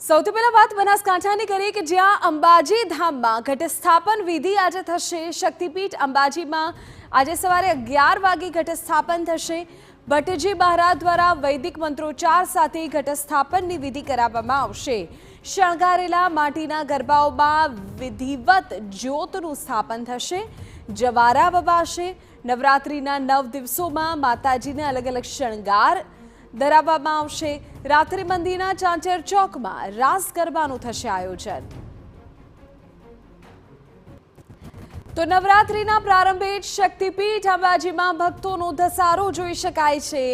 સૌથી પહેલા વાત બનાસકાંઠાની કરીએ કે જ્યાં અંબાજી ધામમાં ઘટસ્થાપન વિધિ આજે થશે। શક્તિપીઠ અંબાજીમાં આજે સવારે 11 વાગે ઘટસ્થાપન થશે। ભટ્ટજી મહારાજ દ્વારા વૈદિક મંત્રોચ્ચાર સાથે ઘટસ્થાપનની વિધિ કરાવવામાં આવશે। શણગારેલા માટીના ગરબાઓમાં વિધિવત જ્યોતનું સ્થાપન થશે। જવારા વવાશે। નવરાત્રિના 9 દિવસોમાં માતાજીને અલગ અલગ શણગાર ધરાવવામાં આવશે। રાત્રિ મંદિરના ચાંચર ચોકમાં રાસ ગરબાનું થશે આયોજન। તો નવરાત્રિના પ્રારંભે જ શક્તિપીઠ અંબાજીમાં ભક્તોનો ધસારો જોઈ શકાય છે।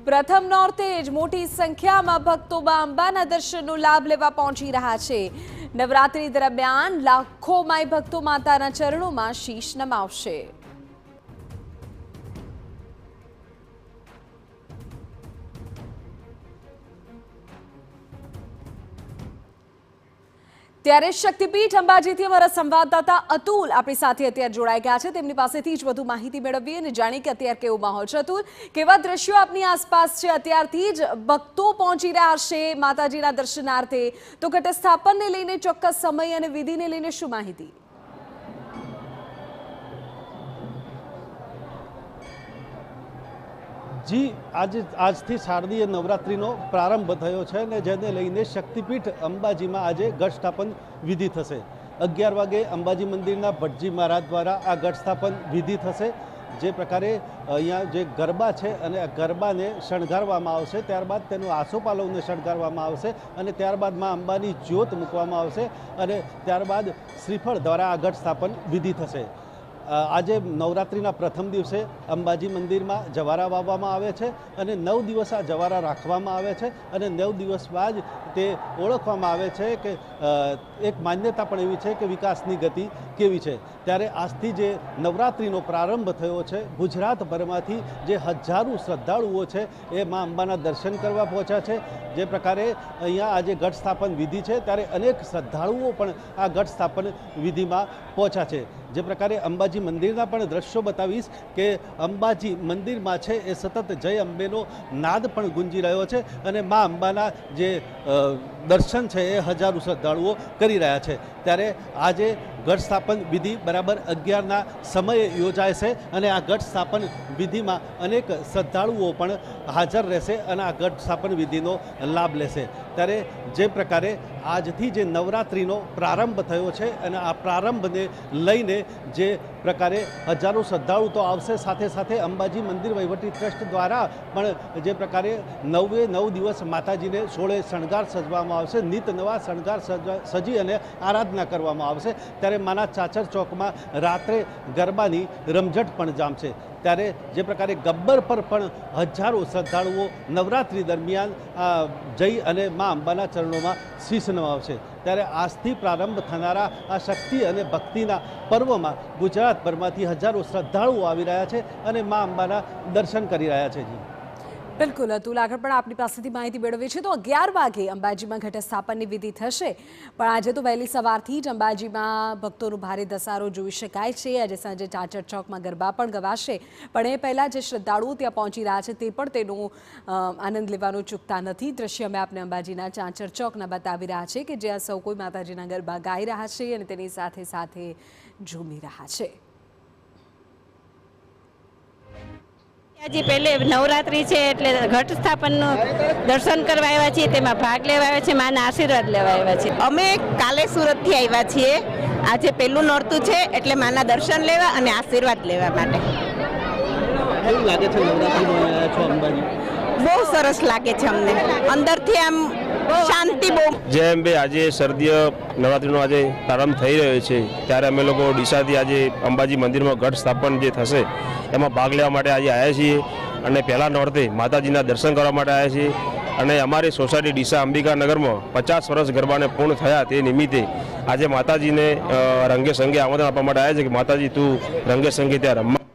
પ્રથમ નોરતે જ મોટી સંખ્યામાં ભક્તો અંબાના દર્શનનો લાભ લેવા પહોંચી રહ્યા છે। નવરાત્રિ દરમિયાન લાખો માઈ ભક્તો માતાના ચરણોમાં શીશ નમાવશે। ત્યારે શક્તિપીઠ અંબાજીથી અમારા સંવાદદાતા અતુલ આપણી સાથે અત્યારે જોડાઈ ગયા છે। તેમની પાસેથી જ વધુ માહિતી મેળવીએ અને જાણીએ કે અત્યારે કેવો માહોલ છે। અતુલ, કેવા દ્રશ્યો આપની આસપાસ છે? અત્યારથી જ ભક્તો પહોંચી રહ્યા છે માતાજીના દર્શનાર્થે, તો ઘટસ્થાપનને લઈને ચોક્કસ સમય અને વિધિને લઈને શું માહિતી? જી, આજથી શારદીય નવરાત્રિનો પ્રારંભ થયો છે અને જેને લઈને શક્તિપીઠ અંબાજીમાં આજે ઘટસ્થાપન વિધિ થશે। 11 વાગે અંબાજી મંદિરના ભટ્ટજી મહારાજ દ્વારા આ ઘટસ્થાપન વિધિ થશે। જે પ્રકારે અહીંયા જે ગરબા છે અને આ ગરબાને શણગારવામાં આવશે, ત્યારબાદ તેનું આસોપાલવને શણગારવામાં આવશે અને ત્યારબાદ માં અંબાની જ્યોત મૂકવામાં આવશે અને ત્યારબાદ શ્રીફળ દ્વારા આ ઘટસ્થાપન વિધિ થશે। આજે નવરાત્રિના પ્રથમ દિવસે અંબાજી મંદિરમાં જવારા વાવવામાં આવે છે અને 9 દિવસ આ જવારા રાખવામાં આવે છે અને 9 દિવસ બાદ તે ઓળખવામાં આવે છે કે એક માન્યતા પણ એવી છે કે વિકાસની ગતિ કેવી છે। ત્યારે આજથી જે નવરાત્રિનો પ્રારંભ થયો છે, ગુજરાતભરમાંથી જે હજારો શ્રદ્ધાળુઓ છે એ મા અંબાના દર્શન કરવા પહોંચ્યા છે। જે પ્રકારે અહીંયા આજે ઘટસ્થાપન વિધિ છે ત્યારે અનેક શ્રદ્ધાળુઓ પણ આ ઘટસ્થાપન વિધિમાં પહોંચ્યા છે। જે પ્રકારે અંબાજી મંદિરના પણ દ્રશ્યો બતાવીશ કે અંબાજી મંદિરમાં છે એ સતત જય અંબેનો નાદ પણ ગુંજી રહ્યો છે અને મા અંબાના જે દર્શન છે એ હજારો શ્રદ્ધાળુઓ કરી રહ્યા છે। ત્યારે આજે ઘટસ્થાપન વિધિ બરાબર 11ના સમયે યોજાય છે અને આ ઘટસ્થાપન વિધિમાં અનેક શ્રદ્ધાળુઓ પણ હાજર રહેશે અને આ ઘટસ્થાપન વિધિનો લાભ લેશે। ત્યારે જે પ્રકારે આજથી જે નવરાત્રિનો પ્રારંભ થયો છે અને આ પ્રારંભને લઈને જે પ્રકારે હજારો શ્રદ્ધાળુ તો આવશે, સાથે સાથે અંબાજી મંદિર વહીવટી ટ્રસ્ટ દ્વારા પણ જે પ્રકારે 9 દિવસ માતાજીને 16 શણગાર સજવામાં આવશે, નિત નવા શણગાર સજી અને આરાધના કરવામાં આવશે। ત્યારે માના ચાચર ચોકમાં રાત્રે ગરબાની રમઝટ પણ જામશે। ત્યારે જે પ્રકારે ગબ્બર પર પણ હજારો શ્રદ્ધાળુઓ નવરાત્રિ દરમિયાન જઈ અને મા અંબાના ચરણોમાં શીશ નમાવશે। ત્યારે આજથી પ્રારંભ થનારા આ શક્તિ અને ભક્તિના પર્વમાં ગુજરાતભરમાંથી હજારો શ્રદ્ધાળુઓ આવી રહ્યા છે અને મા અંબાના દર્શન કરી રહ્યા છે। જી બિલકુલ અતુલ, આગળ પણ આપણી પાસેથી માહિતી મેળવી છે। તો 11 વાગે અંબાજીમાં ઘટસ્થાપનની વિધિ થશે, પણ આજે તો વહેલી સવારથી જ અંબાજીમાં ભક્તોનો ભારે ધસારો જોઈ શકાય છે। આજે સાંજે ચાચર ચોકમાં ગરબા પણ ગવાશે, પણ એ પહેલાં જે શ્રદ્ધાળુઓ ત્યાં પહોંચી રહ્યા છે તે પણ તેનો આનંદ લેવાનો ચૂકતા નથી। દ્રશ્ય અમે આપને અંબાજીના ચાંચર ચોકના બતાવી રહ્યા છે કે જ્યાં સૌ કોઈ માતાજીના ગરબા ગાઈ રહ્યા છે અને તેની સાથે સાથે ઝૂમી રહ્યા છે। આજે પહેલે નવરાત્રિ છે એટલે ઘટ સ્થાપનનું દર્શન કરવા આવ્યા છીએ, તેમાં ભાગ લેવા આવ્યા છે, માના આશીર્વાદ લેવા આવ્યા છે। અમે કાલે સુરતથી આવ્યા છીએ। આજે પહેલું નોરતું છે એટલે માના દર્શન લેવા અને આશીર્વાદ લેવા માટે। કેવું લાગે છે નવરાત્રિમાં આવ્યા છો અંબાજી? બહુ સરસ લાગે છે અમને, અંદરથી આમ શાંતિ બહુ। જય અંબે, આજે શરદીય નવરાત્રિનો આજે પ્રારંભ થઈ રહ્યો છે ત્યારે અમે લોકો ડીસાથી આજે અંબાજી મંદિરમાં ઘટ સ્થાપન જે થશે એમાં ભાગ લેવા માટે આજે આવ્યા છીએ અને પહેલા નોરતે માતાજીના દર્શન કરવા માટે આવ્યા છીએ અને અમારી સોસાયટી ડીસા અંબિકા નગરમાં 50 વર્ષ ગરબાને પૂર્ણ થયા તે નિમિત્તે આજે માતાજીને રંગે સંગે આમંત્રણ આપવા માટે આવ્યા છે કે માતાજી તું રંગે સંગે ત્યાં રમવા